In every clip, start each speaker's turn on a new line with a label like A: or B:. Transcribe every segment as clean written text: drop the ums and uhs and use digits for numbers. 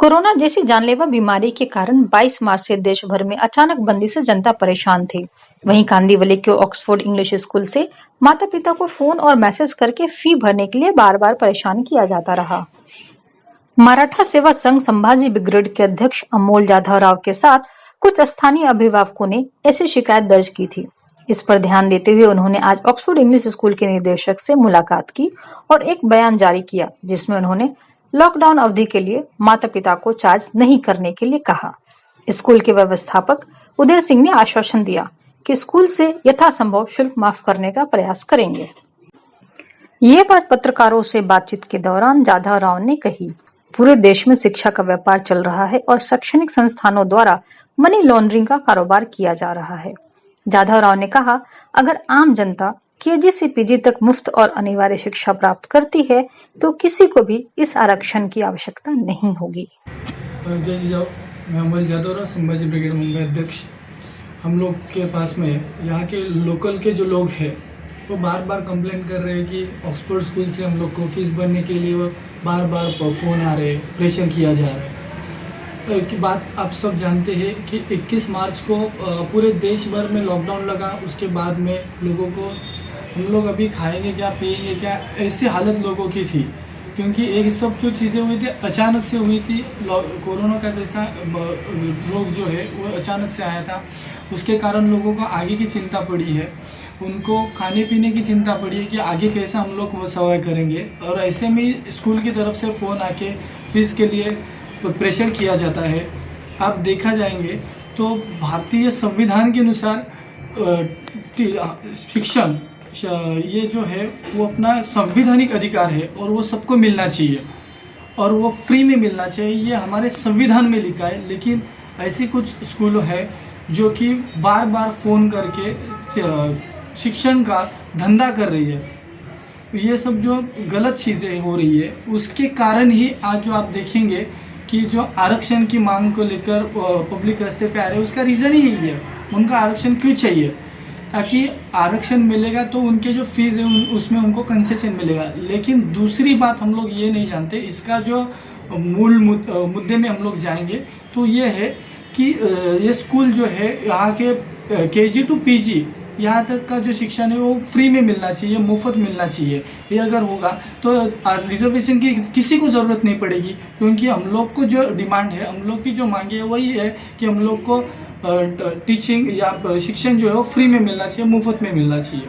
A: Corona जैसी जानलेवा बीमारी के कारण 22 मार्च से देश भर में अचानक बंदी से जनता परेशान थी। वहीं कांदिवली के ऑक्सफोर्ड इंग्लिश स्कूल से माता पिता को फोन और मैसेज करके फी भरने के लिए बार बार परेशान किया जाता रहा। मराठा सेवा संघ संभाजी ब्रिगेड के अध्यक्ष अमोल जाधव राव के साथ कुछ स्थानीय अभिभावकों ने ऐसी शिकायत दर्ज की थी। इस पर ध्यान देते हुए उन्होंने आज ऑक्सफोर्ड इंग्लिश स्कूल के निदेशक से मुलाकात की और एक बयान जारी किया, जिसमें उन्होंने लॉकडाउन अवधि के लिए माता पिता को चार्ज नहीं करने के लिए कहा। स्कूल के व्यवस्थापक उदय सिंह ने आश्वासन दिया कि स्कूल से यथासंभव शुल्क माफ करने का प्रयास करेंगे। ये बात पत्रकारों से बातचीत के दौरान जाधव राव ने कही। पूरे देश में शिक्षा का व्यापार चल रहा है और शैक्षणिक संस्थानों द्वारा मनी लॉन्ड्रिंग का कारोबार किया जा रहा है। जाधव राव ने कहा, अगर आम जनता केजी से पीजी तक मुफ्त और अनिवार्य शिक्षा प्राप्त करती है तो किसी को भी इस आरक्षण की आवश्यकता नहीं होगी।
B: जय जी जाओ, मैं अमोल जाधव राव, संभाजी ब्रिगेड मुंबई अध्यक्ष। हम लोग के पास में यहाँ के लोकल के जो लोग हैं वो बार बार कंप्लेंट कर रहे हैं कि ऑक्सफोर्ड स्कूल से हम लोग को फीस भरने के लिए वो बार बार फ़ोन आ रहे, प्रेशर किया जा रहा है। की बात आप सब जानते हैं कि 21 मार्च को पूरे देश भर में लॉकडाउन लगा। उसके बाद में लोगों को हम लोग अभी खाएंगे क्या, पिएंगे क्या, ऐसी हालत लोगों की थी, क्योंकि ये सब जो चीज़ें हुई थी अचानक से हुई थी। कोरोना का जैसा रोग जो है वो अचानक से आया था, उसके कारण लोगों को आगे की चिंता पड़ी है, उनको खाने पीने की चिंता पड़ी है कि आगे कैसे हम लोग वो सर्वाइव करेंगे। और ऐसे में स्कूल की तरफ से फ़ोन आके फीस के लिए प्रेशर किया जाता है। आप देखा जाएंगे तो भारतीय संविधान के अनुसार शिक्षण ये जो है वो अपना संवैधानिक अधिकार है और वो सबको मिलना चाहिए और वो फ्री में मिलना चाहिए, ये हमारे संविधान में लिखा है। लेकिन ऐसे कुछ स्कूल है जो कि बार बार फ़ोन करके शिक्षण का धंधा कर रही है। ये सब जो गलत चीज़ें हो रही है उसके कारण ही आज जो आप देखेंगे कि जो आरक्षण की मांग को लेकर पब्लिक रास्ते पे आ रहे हैं, उसका रीज़न ही यही है। उनका आरक्षण क्यों चाहिए? ताकि आरक्षण मिलेगा तो उनके जो फीस है उसमें उनको कंसेशन मिलेगा। लेकिन दूसरी बात हम लोग ये नहीं जानते, इसका जो मूल मुद्दे में हम लोग जाएंगे तो ये है कि ये स्कूल जो है यहाँ के केजी टू पीजी यहाँ तक का जो शिक्षण है वो फ्री में मिलना चाहिए, मुफ्त मिलना चाहिए। ये अगर होगा तो रिजर्वेशन की किसी को ज़रूरत नहीं पड़ेगी, क्योंकि हम लोग को जो डिमांड है, हम लोग की जो मांगे है वही है कि हम लोग को टीचिंग या शिक्षण जो है वो फ्री में मिलना चाहिए, मुफ्त में मिलना चाहिए।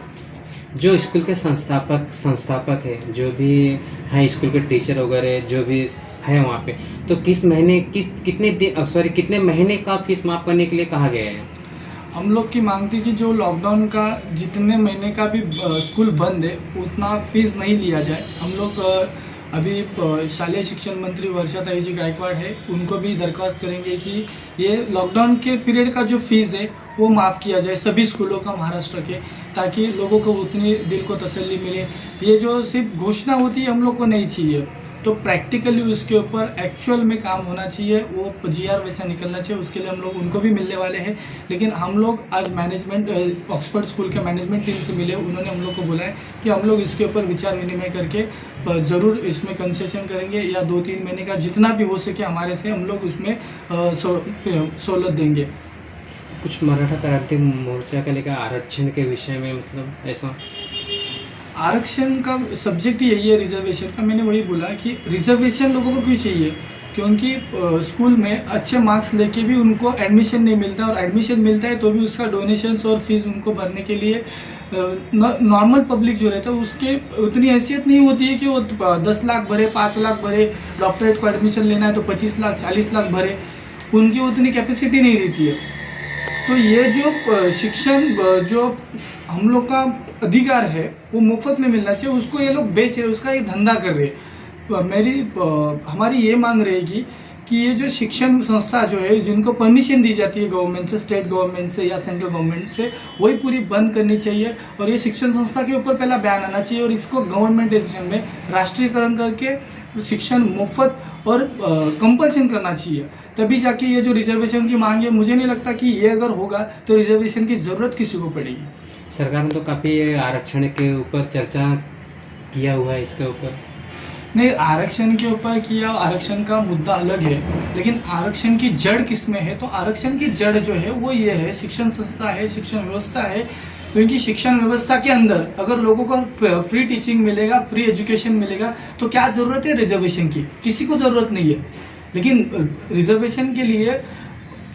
C: जो स्कूल के संस्थापक है, जो भी हैं स्कूल के टीचर वगैरह जो भी है वहाँ पे, तो कितने महीने का फीस माफ़ करने के लिए कहा गया है?
B: हम लोग की मांग थी कि जो लॉकडाउन का जितने महीने का भी स्कूल बंद है उतना फीस नहीं लिया जाए। हम लोग अभी शालेय शिक्षण मंत्री वर्षा जी गायकवाड़ है, उनको भी दरख्वास्त करेंगे कि ये लॉकडाउन के पीरियड का जो फीस है वो माफ़ किया जाए सभी स्कूलों का महाराष्ट्र के, ताकि लोगों को उतनी दिल को तसल्ली मिले। ये जो सिर्फ घोषणा होती है हम लोग को नहीं चाहिए, तो प्रैक्टिकली उसके ऊपर एक्चुअल में काम होना चाहिए, वो जीआर वैसा निकलना चाहिए। उसके लिए हम लोग उनको भी मिलने वाले हैं। लेकिन हम लोग आज मैनेजमेंट ऑक्सफोर्ड स्कूल के मैनेजमेंट टीम से मिले, उन्होंने हम लोग को बोला है कि हम लोग इसके ऊपर विचार विनिमय करके ज़रूर इसमें कंसेशन करेंगे, या 2-3 महीने का जितना भी हो सके हमारे से हम लोग उसमें सहूलत देंगे।
C: कुछ मराठा क्रांति मोर्चा का लेकर आरक्षण के विषय में मतलब ऐसा
B: आरक्षण का सब्जेक्ट यही है रिजर्वेशन का। मैंने वही बोला कि रिजर्वेशन लोगों को क्यों चाहिए, क्योंकि स्कूल में अच्छे मार्क्स लेके भी उनको एडमिशन नहीं मिलता, और एडमिशन मिलता है तो भी उसका डोनेशंस और फीस उनको भरने के लिए नॉर्मल पब्लिक जो रहता है उसके उतनी हैसियत नहीं होती है कि वो 10 लाख भरे, 5 लाख भरे। डॉक्टरेट को एडमिशन लेना है तो 25 लाख 40 लाख भरे, उनकी उतनी कैपेसिटी नहीं रहती है। तो ये जो शिक्षण जो हम लोग का अधिकार है वो मुफ्त में मिलना चाहिए, उसको ये लोग बेच रहे, उसका ये धंधा कर रहे हैं। हमारी ये मांग रहेगी कि ये जो शिक्षण संस्था जो है जिनको परमिशन दी जाती है गवर्नमेंट से, स्टेट गवर्नमेंट से या सेंट्रल गवर्नमेंट से, वही पूरी बंद करनी चाहिए। और ये शिक्षण संस्था के ऊपर पहला बैन आना चाहिए और इसको गवर्नमेंटाइजेशन में राष्ट्रीयकरण करके शिक्षण मुफ्त और कंपल्सन करना चाहिए, तभी जाके ये जो रिजर्वेशन की मांग है, मुझे नहीं लगता कि ये अगर होगा तो रिजर्वेशन की ज़रूरत किसी को पड़ेगी।
C: सरकार ने तो काफ़ी आरक्षण के ऊपर चर्चा किया हुआ है, इसके ऊपर
B: नहीं, आरक्षण के ऊपर किया, आरक्षण का मुद्दा अलग है, लेकिन आरक्षण की जड़ किस में है? तो आरक्षण की जड़ जो है वो ये है, शिक्षण संस्था है, शिक्षण व्यवस्था है। क्योंकि शिक्षण व्यवस्था के अंदर अगर लोगों को फ्री टीचिंग मिलेगा, फ्री एजुकेशन मिलेगा, तो क्या ज़रूरत है रिजर्वेशन की? किसी को ज़रूरत नहीं है। लेकिन रिजर्वेशन के लिए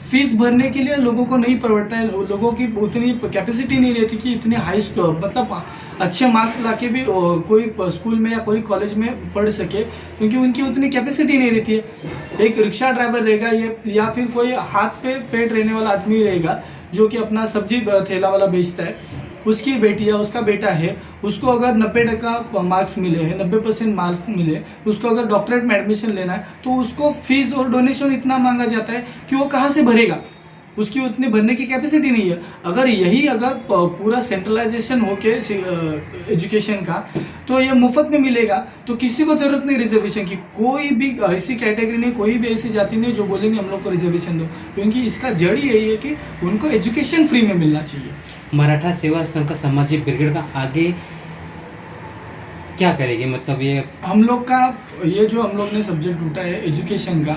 B: फीस भरने के लिए लोगों को नहीं परवड़ता है, लोगों की उतनी कैपेसिटी नहीं रहती कि इतने हाई मतलब अच्छे मार्क्स लाके भी कोई स्कूल में या कोई कॉलेज में पढ़ सके, क्योंकि उनकी उतनी कैपेसिटी नहीं रहती है। एक रिक्शा ड्राइवर रहेगा ये, या फिर कोई हाथ पे पेट रहने वाला आदमी रहेगा जो कि अपना सब्जी ठेला वाला बेचता है, उसकी बेटी या उसका बेटा है, उसको अगर 90% मार्क्स मिले हैं, 90% मार्क्स मिले, उसको अगर डॉक्टरेट में एडमिशन लेना है, तो उसको फीस और डोनेशन इतना मांगा जाता है कि वो कहाँ से भरेगा? उसकी उतनी भरने की कैपेसिटी नहीं है। अगर पूरा सेंट्रलाइजेशन होके एजुकेशन का, तो ये मुफ्त में मिलेगा, तो किसी को ज़रूरत नहीं रिजर्वेशन की। कोई भी ऐसी कैटेगरी नहीं, कोई भी ऐसी जाति नहीं जो बोलेंगे हम लोग को रिजर्वेशन दो, क्योंकि इसका जड़ ही यही है कि उनको एजुकेशन फ्री में मिलना चाहिए।
C: मराठा सेवा संघ का सामाजिक ब्रिगेड का आगे क्या करेगी? मतलब ये
B: हम लोग का ये जो हम लोग ने सब्जेक्ट उठा है एजुकेशन का,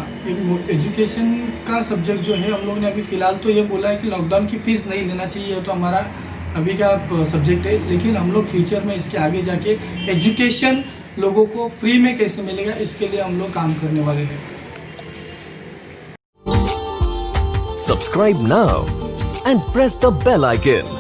B: एजुकेशन का सब्जेक्ट जो है हम लोग ने अभी फ़िलहाल तो ये बोला है कि लॉकडाउन की फ़ीस नहीं लेना चाहिए, तो हमारा अभी का सब्जेक्ट है। लेकिन हम लोग फ्यूचर में इसके आगे जाके एजुकेशन लोगों को फ्री में कैसे मिलेगा, इसके लिए हम लोग काम करने वाले हैं।
D: Subscribe now and press the bell icon.